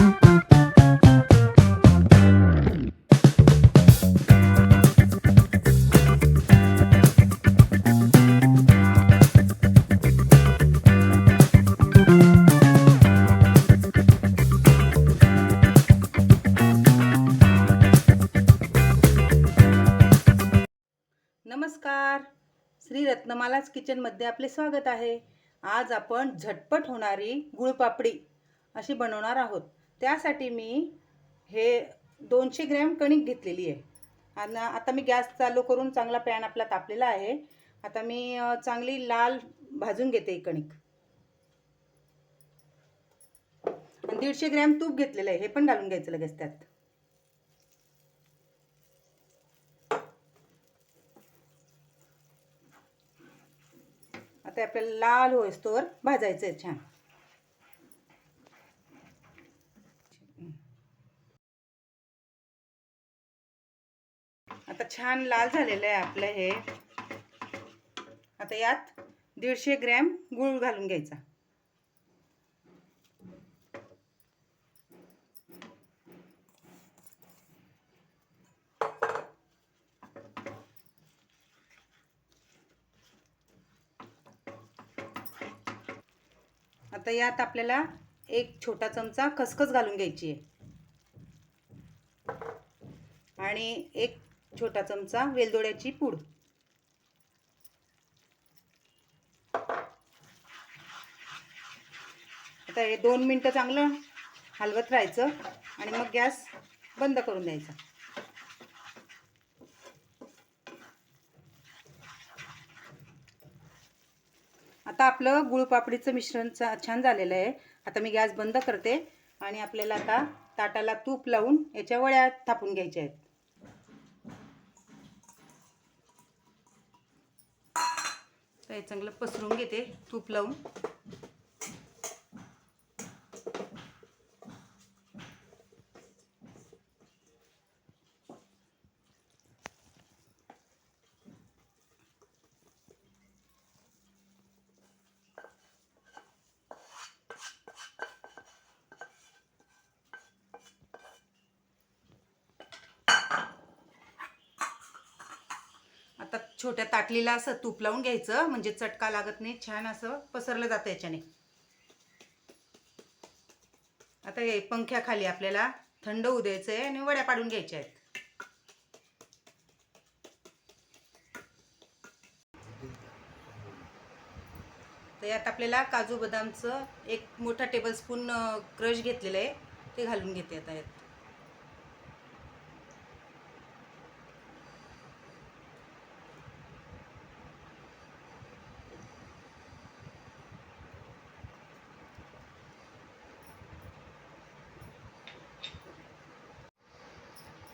नमस्कार, श्री रत्नमालाच किचनमध्ये आपले स्वागत आहे। आज आपण झटपट होणारी गुळपापडी अशी बनवणार आहोत। त्यासाठी मी हे 200 ग्रॅम कणिक घेतलेली आहे आणि आता मी गॅस चालू करून चांगला पॅन आपला तापलेला आहे। आता मी चांगली लाल भाजून घेते कणिक आणि 150 ग्रॅम तूप घेतलेलं आहे, हे पण घालून घ्यायचं लगेच त्यात। आता आपल्याला लाल होईस्तोवर भाजायचं आहे छान। आता छान लाल झालेलं आहे आपलं हे। आता यात 150 ग्रॅम गूळ घालून घ्यायचा। आता यात आपल्याला एक छोटा चमचा खसखस घालून घ्यायची आहे आणि एक छोटा चमचा वेलदोड्याची पूड। आता हे 2 मिनिटं चांगलं हलवत राहायचं आणि मग गॅस बंद करून द्यायचा। आता आपलं गुळपापडीचं मिश्रण छान झालेलं आहे। आता मी गॅस बंद करते आणि आपल्याला आता ताटाला तूप लावून याच्या वड्या थापून घ्यायच्या आहेत। तर हे चांगलं पसरून घेते तूप लावून। आता छोट्या ताटलीला असं तूप लावून घ्यायचं, म्हणजे चटका लागत नाही, छान असं पसरलं जातं याच्याने। आता हे पंख्याखाली आपल्याला थंड होऊ द्यायचं आहे आणि वड्या पाडून घ्यायच्या आहेत। तर यात आपल्याला काजू बदामचं एक मोठा टेबलस्पून क्रश घेतलेलं आहे, ते घालून घेते आता यात।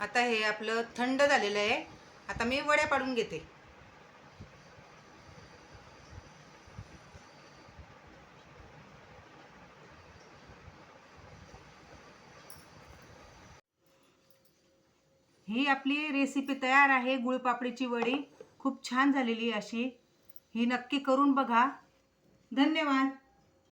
आता हे आपलं थंड झालेलं आहे। आता मी वड्या पाडून घेते। ही आपली रेसिपी तयार आहे, गुळपापडीची वडी खूप छान झालेली अशी। ही नक्की करून बघा। धन्यवाद।